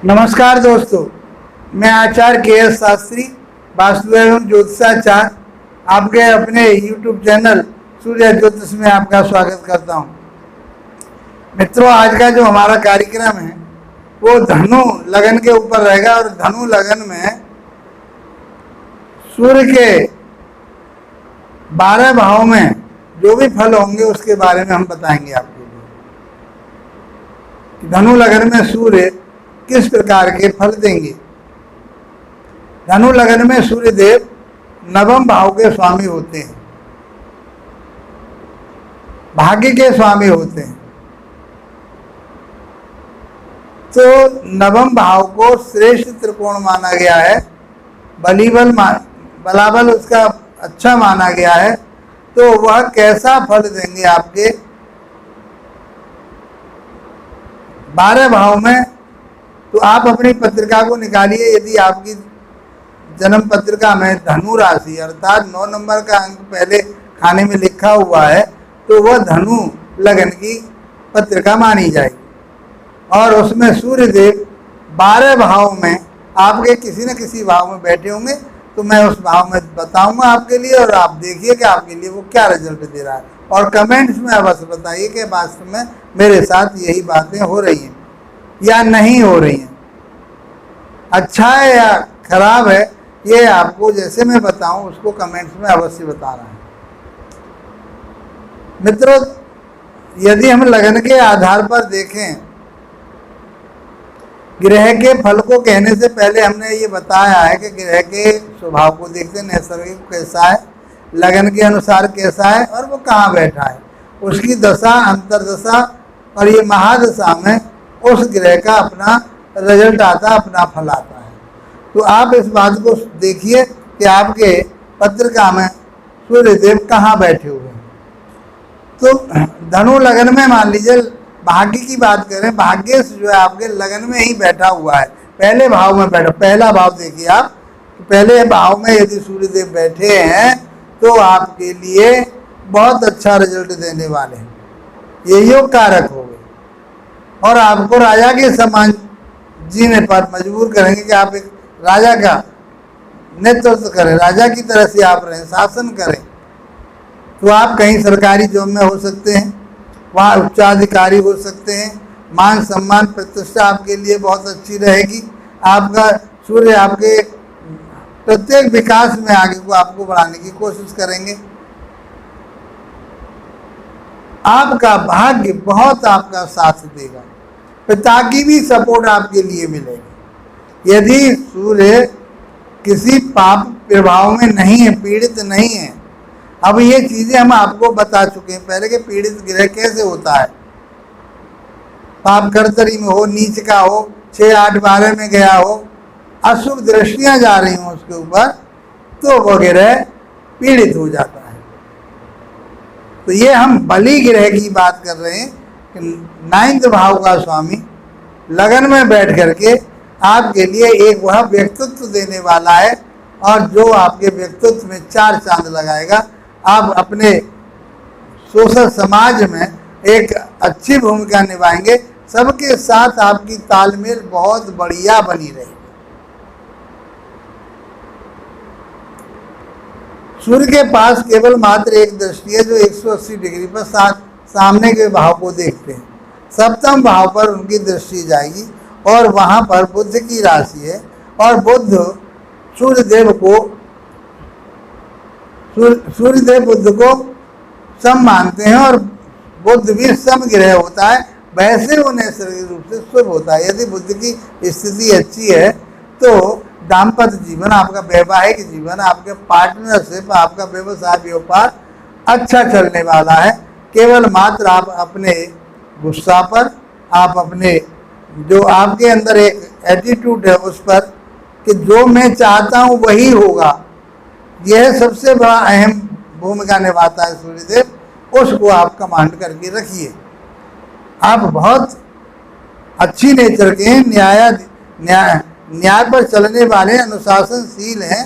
नमस्कार दोस्तों, मैं आचार्य के.एस. शास्त्री वास्तु एवं ज्योतिषाचार्य आपके अपने YouTube चैनल सूर्य ज्योतिष में आपका स्वागत करता हूं। मित्रों, आज का जो हमारा कार्यक्रम है वो धनु लगन के ऊपर रहेगा और धनु लगन में सूर्य के 12 भाव में जो भी फल होंगे उसके बारे में हम बताएंगे आपके लिए कि धनु लगन में सूर्य किस प्रकार के फल देंगे। धनु लगन में सूर्य देव नवम भाव के स्वामी होते हैं, भाग्य के स्वामी होते हैं। तो नवम भाव को श्रेष्ठ त्रिकोण माना गया है, बलाबल उसका अच्छा माना गया है। तो वह कैसा फल देंगे आपके 12 भाव में, तो आप अपनी पत्रिका को निकालिए। यदि आपकी जन्म पत्रिका में धनु राशि अर्थात 9 नंबर का अंक पहले खाने में लिखा हुआ है तो वह धनु लगन की पत्रिका मानी जाएगी। और उसमें सूर्य देव 12 भाव में आपके किसी न किसी भाव में बैठे होंगे, तो मैं उस भाव में बताऊंगा आपके लिए और आप देखिए कि आपके लिए वो क्या रिजल्ट दे रहा है। और कमेंट्स में अवश्य बताइए कि वास्तव में मेरे साथ यही बातें हो रही हैं या नहीं हो रही हैं, अच्छा है या खराब है, ये आपको जैसे मैं बताऊं उसको कमेंट्स में अवश्य बता रहा है। मित्रों, यदि हम लगन के आधार पर देखें, ग्रह के फल को कहने से पहले हमने ये बताया है कि ग्रह के स्वभाव को देखते, नैसर्गिक कैसा है, लगन के अनुसार कैसा है और वो कहाँ बैठा है, उसकी दशा, अंतरदशा और ये महादशा में उस ग्रह का अपना रिजल्ट आता, अपना फल आता है। तो आप इस बात को देखिए कि आपके पत्रिका में सूर्य देव कहाँ बैठे हुए हैं। तो धनु लगन में मान लीजिए भाग्य की बात करें, भाग्य जो है आपके लगन में ही बैठा हुआ है, पहले भाव में बैठा। पहला भाव देखिए आप, पहले भाव में यदि सूर्य देव बैठे हैं तो आपके लिए बहुत अच्छा रिजल्ट देने वाले हैं, ये योग कारक हो गए और आपको राजा के समान जीने पर मजबूर करेंगे कि आप एक राजा का नेतृत्व करें, राजा की तरह से आप रहें, शासन करें। तो आप कहीं सरकारी जॉब में हो सकते हैं, वहाँ उच्चाधिकारी हो सकते हैं, मान सम्मान प्रतिष्ठा आपके लिए बहुत अच्छी रहेगी। आपका सूर्य आपके प्रत्येक विकास में आगे को आपको बढ़ाने की कोशिश करेंगे। आपका भाग्य बहुत आपका साथ देगा, पिता की भी सपोर्ट आपके लिए मिलेगी। यदि सूर्य किसी पाप प्रभाव में नहीं है, पीड़ित नहीं है, अब ये चीजें हम आपको बता चुके हैं पहले कि पीड़ित ग्रह कैसे होता है, पाप कर्तरी में हो, नीच का हो, 6, 8, 12 में गया हो, अशुभ दृष्टियां जा रही हों उसके ऊपर, तो वो ग्रह पीड़ित हो जाता है। तो ये हम बलि ग्रह की बात कर रहे हैं कि 9th भाव का स्वामी लगन में बैठ करके आपके लिए एक वह व्यक्तित्व देने वाला है और जो आपके व्यक्तित्व में 4 चांद लगाएगा। आप अपने सोशल समाज में एक अच्छी भूमिका निभाएंगे, सबके साथ आपकी तालमेल बहुत बढ़िया बनी रहेगी। सूर्य के पास केवल मात्र एक दृष्टि है जो 180 डिग्री पर सामने के भाव को देखते हैं। 7वें भाव पर उनकी दृष्टि जाएगी और वहां पर बुध की राशि है और बुध सूर्यदेव बुध को सम मानते हैं और बुध भी सम ग्रह होता है, वैसे वो नैसर्गिक रूप से शुभ होता है। यदि बुध की स्थिति अच्छी है तो दाम्पत्य जीवन, आपका वैवाहिक जीवन, आपके पार्टनरशिप, आपका व्यवसाय व्यापार अच्छा चलने वाला है। केवल मात्र आप अपने गुस्सा पर, आप अपने जो आपके अंदर एक एटीट्यूड है उस पर कि जो मैं चाहता हूँ वही होगा, यह सबसे बड़ा अहम भूमिका निभाता है सूर्यदेव, उसको आप कमांड करके रखिए। आप बहुत अच्छी नेचर के, न्याय पर चलने वाले, अनुशासनशील हैं,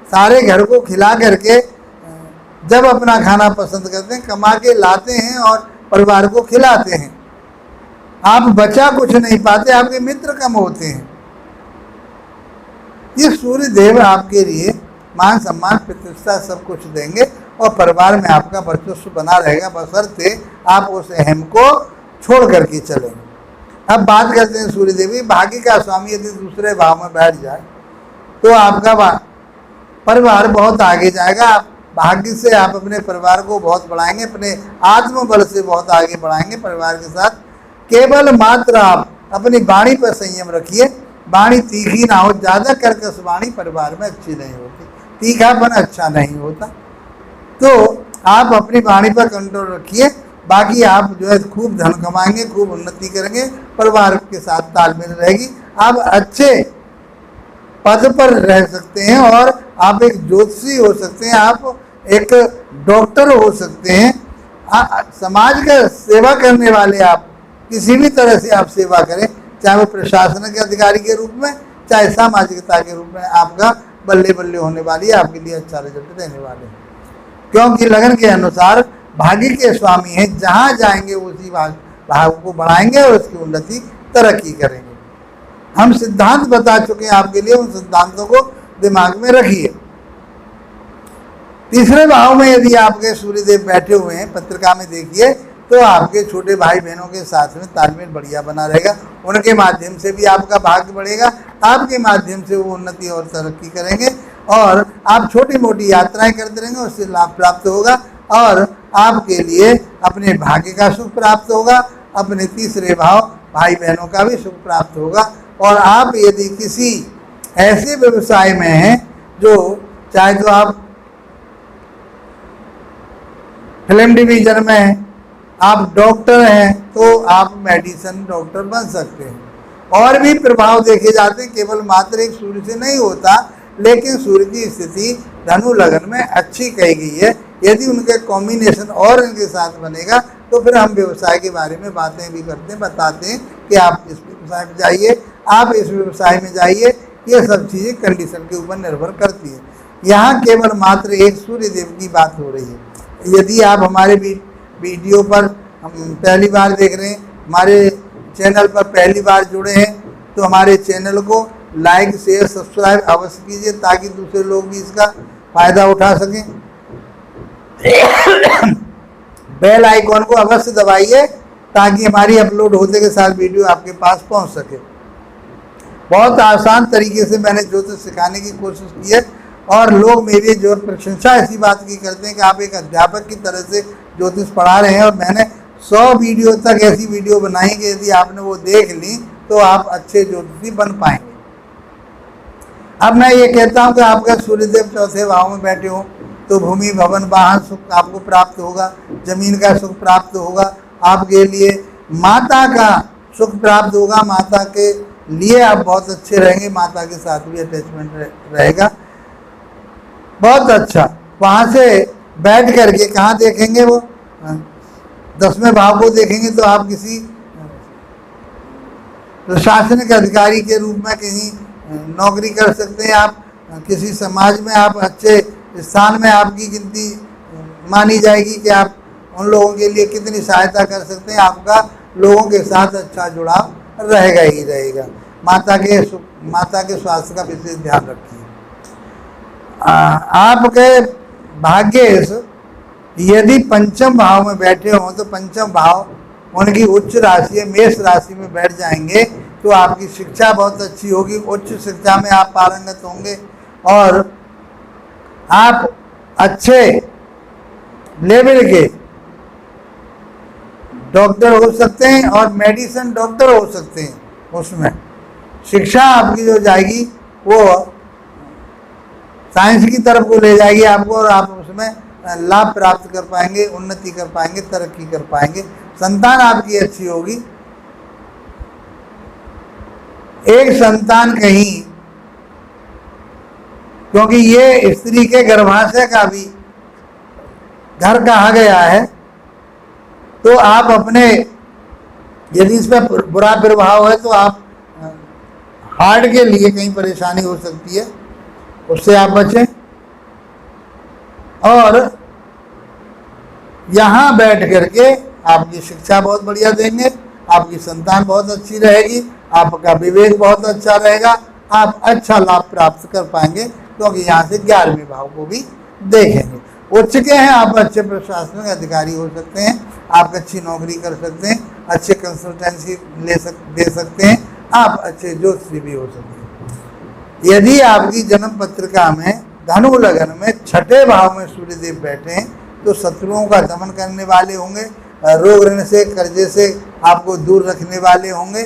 सारे घर को खिला करके जब अपना खाना पसंद करते हैं, कमा के लाते हैं और परिवार को खिलाते हैं। आप बचा कुछ नहीं पाते, आपके मित्र कम होते हैं। ये सूर्य देव आपके लिए मान सम्मान प्रतिष्ठा सब कुछ देंगे और परिवार में आपका वर्चस्व बना रहेगा, बशर्ते आप उस अहम को छोड़ करके चलेंगे। अब बात करते हैं सूर्य देवी। भाग्य का स्वामी यदि दूसरे भाव में बैठ जाए तो आपका परिवार बहुत आगे जाएगा। आप भाग्य से आप अपने परिवार को बहुत बढ़ाएंगे, अपने आत्मबल से बहुत आगे बढ़ाएंगे परिवार के साथ। केवल मात्र आप अपनी वाणी पर संयम रखिए, वाणी तीखी ना हो, ज़्यादा कर्कश वाणी परिवार में अच्छी नहीं होती, तीखापन अच्छा नहीं होता। तो आप अपनी वाणी पर कंट्रोल रखिए, बाकी आप जो है खूब धन कमाएंगे, खूब उन्नति करेंगे, परिवार के साथ तालमेल रहेगी, आप अच्छे पद पर रह सकते हैं और आप एक ज्योतिषी हो सकते हैं, आप एक डॉक्टर हो सकते हैं, समाज का सेवा करने वाले, आप किसी भी तरह से आप सेवा करें, चाहे वो प्रशासन के अधिकारी के रूप में, चाहे सामाजिकता के रूप में, आपका बल्ले बल्ले होने वाली है, आपके लिए अच्छा रिजल्ट देने वाले हैं। क्योंकि लगन के अनुसार भाग्य के स्वामी हैं, जहाँ जाएंगे उसी भाव को बढ़ाएंगे और उसकी उन्नति तरक्की करेंगे। हम सिद्धांत बता चुके हैं आपके लिए, उन सिद्धांतों को दिमाग में रखिए। तीसरे भाव में यदि आपके सूर्यदेव बैठे हुए हैं, पत्रिका में देखिए, तो आपके छोटे भाई बहनों के साथ में तालमेल बढ़िया बना रहेगा, उनके माध्यम से भी आपका भाग्य बढ़ेगा, आपके माध्यम से वो उन्नति और तरक्की करेंगे और आप छोटी मोटी यात्राएं करते रहेंगे, उससे लाभ प्राप्त होगा और आपके लिए अपने भाग्य का सुख प्राप्त होगा, अपने तीसरे भाव भाई बहनों का भी सुख प्राप्त होगा। और आप यदि किसी ऐसे व्यवसाय में हैं जो चाहे तो आप फिल्म डिवीजन में हैं, आप डॉक्टर हैं, तो आप मेडिसिन डॉक्टर बन सकते हैं। और भी प्रभाव देखे जाते हैं, केवल मात्र एक सूर्य से नहीं होता, लेकिन सूर्य की स्थिति धनु लगन में अच्छी कही गई है। यदि उनके कॉम्बिनेशन और इनके साथ बनेगा तो फिर हम व्यवसाय के बारे में बातें भी करते हैं, बताते हैं कि आप इस व्यवसाय में जाइए, आप इस व्यवसाय में जाइए। ये सब चीज़ें कंडीशन के ऊपर निर्भर करती है। यहाँ केवल मात्र एक सूर्य देव की बात हो रही है। यदि आप हमारे वीडियो पर हम पहली बार देख रहे हैं, हमारे चैनल पर पहली बार जुड़े हैं, तो हमारे चैनल को लाइक शेयर सब्सक्राइब अवश्य कीजिए ताकि दूसरे लोग भी इसका फ़ायदा उठा सकें। बेल आइकॉन को अवश्य दबाइए ताकि हमारी अपलोड होते के साथ वीडियो आपके पास पहुंच सके। बहुत आसान तरीके से मैंने ज्योतिष सिखाने की कोशिश की है और लोग मेरी जो प्रशंसा इसी बात की करते हैं कि आप एक अध्यापक की तरह से ज्योतिष पढ़ा रहे हैं। और मैंने 100 वीडियो तक ऐसी वीडियो बनाई कि यदि आपने वो देख ली तो आप अच्छे ज्योतिषी बन पाएंगे। अब मैं ये कहता हूँ कि आपका सूर्यदेव चौथे भाव में बैठे हो तो भूमि भवन वाहन सुख आपको प्राप्त होगा, जमीन का सुख प्राप्त होगा, आपके लिए माता का सुख प्राप्त होगा, माता के लिए आप बहुत अच्छे रहेंगे, माता के साथ भी अटैचमेंट रहेगा, बहुत अच्छा। वहाँ से बैठ करके कहाँ देखेंगे, वो 10वें भाव को देखेंगे तो आप किसी प्रशासनिक अधिकारी के रूप में कहीं नौकरी कर सकते हैं, आप किसी समाज में आप अच्छे स्थान में आपकी गिनती मानी जाएगी कि आप उन लोगों के लिए कितनी सहायता कर सकते हैं, आपका लोगों के साथ अच्छा जुड़ाव रहेगा ही रहेगा। माता के स्वास्थ्य का विशेष ध्यान रखिए। आपके भाग्येश यदि पंचम भाव में बैठे हों तो पंचम भाव उनकी उच्च राशि है, मेष राशि में बैठ जाएंगे तो आपकी शिक्षा बहुत अच्छी होगी, उच्च शिक्षा में आप पारंगत होंगे और आप अच्छे लेवल के डॉक्टर हो सकते हैं और मेडिसिन डॉक्टर हो सकते हैं। उसमें शिक्षा आपकी जो जाएगी वो साइंस की तरफ को ले जाएगी आपको और आप उसमें लाभ प्राप्त कर पाएंगे, उन्नति कर पाएंगे, तरक्की कर पाएंगे। संतान आपकी अच्छी होगी। एक संतान कहीं, क्योंकि ये स्त्री के गर्भाशय का भी घर कहा गया है, तो आप अपने यदि इस पर बुरा प्रभाव है तो आप हार्ट के लिए कहीं परेशानी हो सकती है, उससे आप बचें। और यहाँ बैठ करके आपकी शिक्षा बहुत बढ़िया देंगे, आपकी संतान बहुत अच्छी रहेगी, आपका विवेक बहुत अच्छा रहेगा, आप अच्छा लाभ प्राप्त कर पाएंगे, क्योंकि यहाँ से 11वें भाव को भी देखेंगे। उच्च के हैं, आप अच्छे प्रशासनिक अधिकारी हो सकते हैं, आप अच्छी नौकरी कर सकते हैं, अच्छे कंसल्टेंसी दे सकते हैं, आप अच्छे ज्योतिषी भी हो सकते हैं। यदि आपकी जन्म पत्रिका में धनु लगन में 6ठे भाव में सूर्यदेव बैठे हैं तो शत्रुओं का दमन करने वाले होंगे, रोग ऋण से कर्जे से आपको दूर रखने वाले होंगे।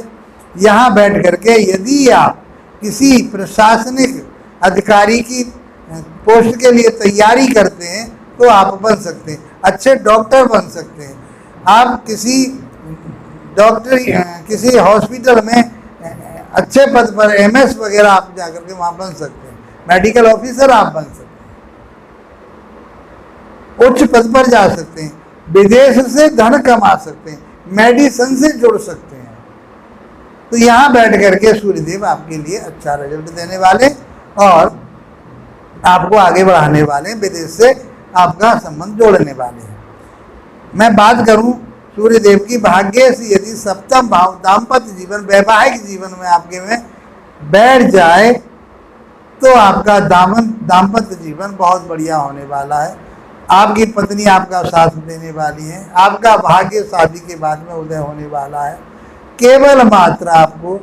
यहाँ बैठ करके यदि आप किसी प्रशासनिक अधिकारी की पोस्ट के लिए तैयारी करते हैं तो आप बन सकते हैं, अच्छे डॉक्टर बन सकते हैं। आप किसी किसी हॉस्पिटल में अच्छे पद पर एमएस वगैरह आप जाकर के वहाँ बन सकते हैं, मेडिकल ऑफिसर आप बन सकते हैं, उच्च पद पर जा सकते हैं, विदेश से धन कमा सकते हैं, मेडिसिन से जुड़ सकते हैं। तो यहाँ बैठ करके सूर्यदेव आपके लिए अच्छा रिजल्ट देने वाले और आपको आगे बढ़ाने वाले, विदेश से आपका संबंध जोड़ने वाले हैं। मैं बात करूं सूर्यदेव की भाग्य से, यदि सप्तम भाव दाम्पत्य जीवन वैवाहिक जीवन में आपके में बैठ जाए तो आपका दाम्पत्य जीवन बहुत बढ़िया होने वाला है। आपकी पत्नी आपका साथ देने वाली है, आपका भाग्य शादी के बाद में उदय होने वाला है। केवल मात्र आपको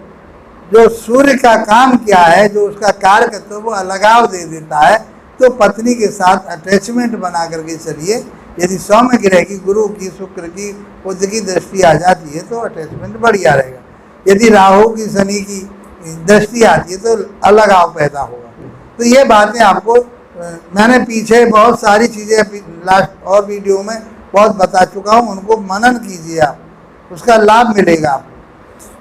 जो सूर्य का काम क्या है, जो उसका कार्य करता है, वो अलगाव दे देता है। तो पत्नी के साथ अटैचमेंट बना करके चलिए। यदि सौम्य ग्रह की, गुरु की, शुक्र की, बुध की दृष्टि आ जाती है तो अटैचमेंट बढ़िया रहेगा। यदि राहु की, शनि की दृष्टि आती है तो अलगाव पैदा होगा। तो ये बातें आपको मैंने पीछे बहुत सारी चीज़ें लास्ट और वीडियो में बहुत बता चुका हूँ, उनको मनन कीजिए आप, उसका लाभ मिलेगा आपको।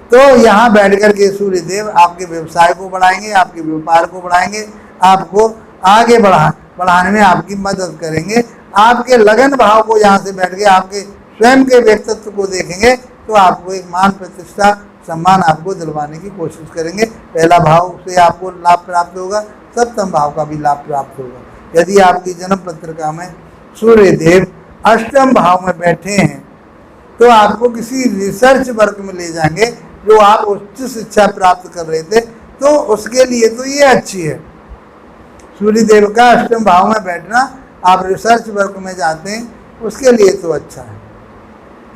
तो यहाँ बैठ कर के सूर्यदेव आपके व्यवसाय को बढ़ाएंगे, आपके व्यापार को बढ़ाएंगे, आपको आगे बढ़ाने में आपकी मदद करेंगे। आपके लगन भाव को यहाँ से बैठ के आपके स्वयं के व्यक्तित्व को देखेंगे तो आपको एक मान प्रतिष्ठा सम्मान आपको दिलवाने की कोशिश करेंगे। पहला भाव से आपको लाभ प्राप्त होगा, सप्तम भाव का भी लाभ प्राप्त होगा। यदि आपकी जन्म पत्रिका में सूर्यदेव अष्टम भाव में बैठे हैं तो आपको किसी रिसर्च वर्क में ले जाएंगे, जो आप उच्च शिक्षा प्राप्त कर रहे थे, तो उसके लिए तो ये अच्छी है। सूर्यदेव का अष्टम भाव में बैठना, आप रिसर्च वर्क में जाते हैं, उसके लिए तो अच्छा है।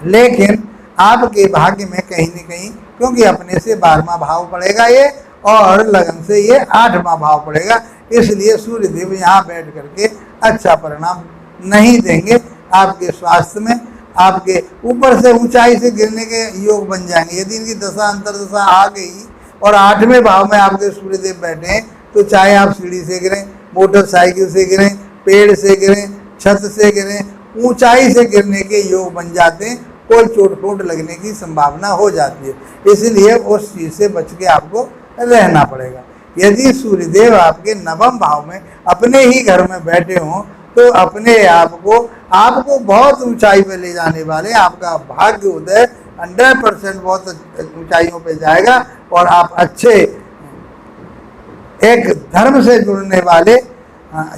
लेकिन आपके भाग्य में कहीं न कहीं, क्योंकि अपने से 12वां भाव पड़ेगा ये और लगन से ये 8वां भाव पड़ेगा, इसलिए सूर्यदेव यहाँ बैठ करके अच्छा परिणाम नहीं देंगे। आपके स्वास्थ्य में आपके ऊपर से ऊंचाई से गिरने के योग बन जाएंगे। यदि इनकी दशा अंतरदशा आ गई और 8वें भाव में आपके सूर्यदेव बैठे हैं तो चाहे आप सीढ़ी से गिरें, मोटरसाइकिल से गिरें, पेड़ से गिरें, छत से गिरें, ऊंचाई से गिरने के योग बन जाते हैं, कोई चोट लगने की संभावना हो जाती है। इसलिए उस चीज़ से बच के आपको रहना पड़ेगा। यदि सूर्यदेव आपके 9वें भाव में अपने ही घर में बैठे हों तो अपने आपको बहुत ऊंचाई पे ले जाने वाले, आपका भाग्य उदय 100% बहुत ऊंचाइयों पे जाएगा और आप अच्छे एक धर्म से जुड़ने वाले,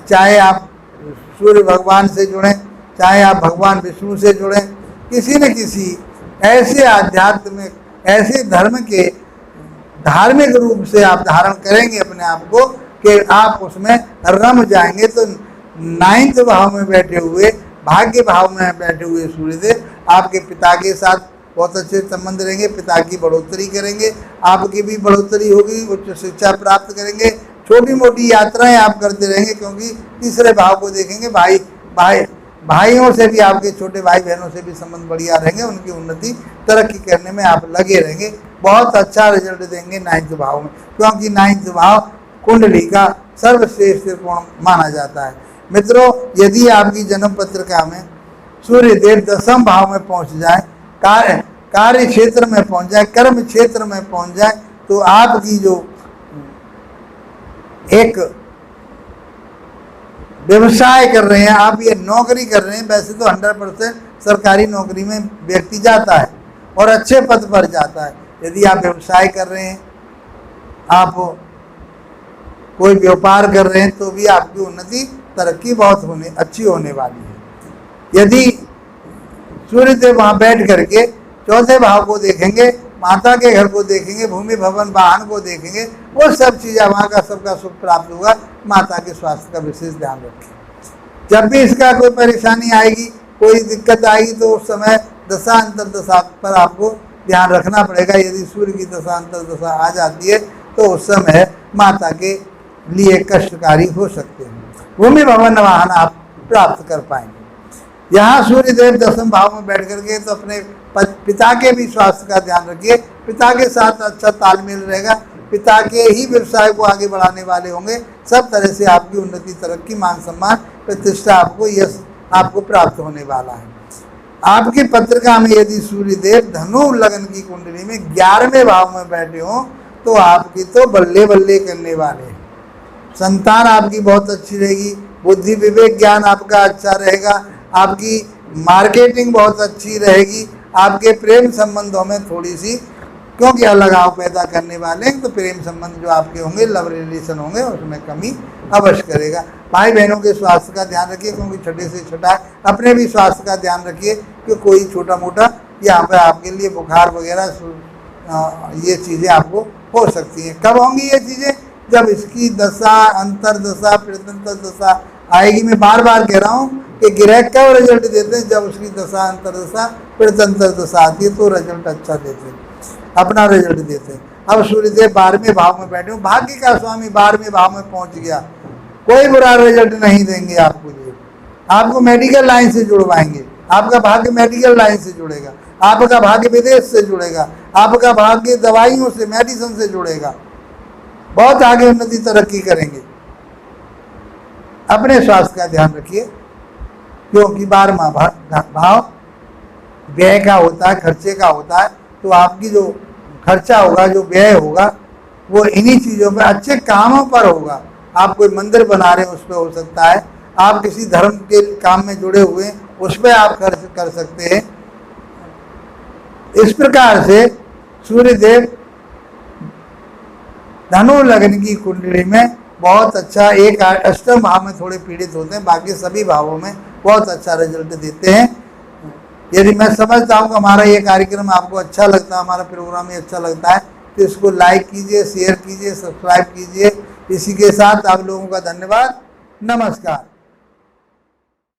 चाहे आप सूर्य भगवान से जुड़ें, चाहे आप भगवान विष्णु से जुड़ें, किसी न किसी ऐसे आध्यात्मिक, ऐसे धर्म के धार्मिक रूप से आप धारण करेंगे अपने आप को कि आप उसमें रम जाएंगे। तो 9वें भाव में बैठे हुए, भाग्य भाव में बैठे हुए सूर्यदेव आपके पिता के साथ बहुत अच्छे संबंध रहेंगे, पिता की बढ़ोतरी करेंगे, आपकी भी बढ़ोतरी होगी, उच्च शिक्षा प्राप्त करेंगे, छोटी मोटी यात्राएं आप करते रहेंगे, क्योंकि तीसरे भाव को देखेंगे। भाइयों से भी, आपके छोटे भाई बहनों से भी संबंध बढ़िया रहेंगे, उनकी उन्नति तरक्की करने में आप लगे रहेंगे, बहुत अच्छा रिजल्ट देंगे 9वें भाव में, क्योंकि 9वां भाव कुंडली का सर्वश्रेष्ठ त्रिकोण माना जाता है। मित्रों, यदि आपकी जन्म पत्रिका में सूर्यदेव 10वें भाव में पहुंच जाए, कार्य क्षेत्र में पहुंच जाए, कर्म क्षेत्र में पहुंच जाए, तो आपकी जो एक व्यवसाय कर रहे हैं, आप ये नौकरी कर रहे हैं, वैसे तो 100% सरकारी नौकरी में व्यक्ति जाता है और अच्छे पद पर जाता है। यदि आप व्यवसाय कर रहे हैं, आप कोई व्यापार कर रहे हैं, तो भी आपकी उन्नति तरक्की बहुत अच्छी होने वाली है। यदि सूर्यदेव वहाँ बैठ करके 4थे भाव को देखेंगे, माता के घर को देखेंगे, भूमि भवन वाहन को देखेंगे, वो सब चीज़ें वहाँ का सबका सुख प्राप्त होगा। माता के स्वास्थ्य का विशेष ध्यान रखें। जब भी इसका कोई परेशानी आएगी, कोई दिक्कत आएगी, तो उस समय दशा अंतर्दशा पर आपको ध्यान रखना पड़ेगा। यदि सूर्य की दशा अंतर्दशा आ जाती है तो उस समय माता के लिए कष्टकारी हो सकते हैं। भूमि भवन वाहन आप प्राप्त कर पाएंगे। यहाँ सूर्य देव 10वें भाव में बैठ करके तो अपने पिता के भी स्वास्थ्य का ध्यान रखिए। पिता के साथ अच्छा तालमेल रहेगा, पिता के ही व्यवसाय को आगे बढ़ाने वाले होंगे। सब तरह से आपकी उन्नति, तरक्की, मान सम्मान, प्रतिष्ठा, आपको यश आपको प्राप्त होने वाला है। आपकी पत्रिका में यदि सूर्य देव धनु लगन की कुंडली में 11वें भाव में बैठे हो तो आपकी तो बल्ले बल्ले करने वाले हैं। संतान आपकी बहुत अच्छी रहेगी, बुद्धि विवेक ज्ञान आपका अच्छा रहेगा, आपकी मार्केटिंग बहुत अच्छी रहेगी। आपके प्रेम संबंधों में थोड़ी सी, क्योंकि अलगाव पैदा करने वाले हैं, तो प्रेम संबंध जो आपके होंगे, लव रिलेशन होंगे, उसमें कमी अवश्य करेगा। भाई बहनों के स्वास्थ्य का ध्यान रखिए, क्योंकि छठे से छठा। अपने भी स्वास्थ्य का ध्यान रखिए कि कोई छोटा मोटा यहाँ पर आपके लिए बुखार वगैरह ये चीज़ें आपको हो सकती हैं। कब होंगी ये चीज़ें? जब इसकी दशा, अंतर्दशा, प्रत्यंतर दशा आएगी। मैं बार बार कह रहा हूँ कि ग्रह कब रिजल्ट देते हैं? जब उसकी दशा, अंतर्दशा, प्रत्यंतर दशा आती है तो रिजल्ट अच्छा देते हैं, अपना रिजल्ट देते हैं। अब सूर्यदेव 12वें भाव में बैठे हो, भाग्य का स्वामी 12वें भाव में पहुंच गया, कोई बुरा रिजल्ट नहीं देंगे आपको। ये आपको मेडिकल लाइन से जुड़वाएंगे, आपका भाग्य मेडिकल लाइन से जुड़ेगा, आपका भाग्य विदेश से जुड़ेगा, आपका भाग्य दवाइयों से, मेडिसिन से जुड़ेगा। बहुत आगे उन्नति, तरक्की करेंगे। अपने स्वास्थ्य का ध्यान रखिए, क्योंकि 12वां भाव व्यय का होता है, खर्चे का होता है। तो आपकी जो खर्चा होगा, जो व्यय होगा, वो इन्हीं चीज़ों पे, अच्छे कामों पर होगा। आप कोई मंदिर बना रहे हैं, उस पर हो सकता है। आप किसी धर्म के काम में जुड़े हुए हैं, उस पर आप खर्च कर सकते हैं। इस प्रकार से सूर्यदेव धनु लगन की कुंडली में बहुत अच्छा, एक 8वें भाव में थोड़े पीड़ित होते हैं, बाकी सभी भावों में बहुत अच्छा रिजल्ट देते हैं। यदि मैं समझता हूँ कि हमारा ये कार्यक्रम आपको अच्छा लगता है, हमारा प्रोग्राम ये अच्छा लगता है, तो इसको लाइक कीजिए, शेयर कीजिए, सब्सक्राइब कीजिए। इसी के साथ आप लोगों का धन्यवाद। नमस्कार।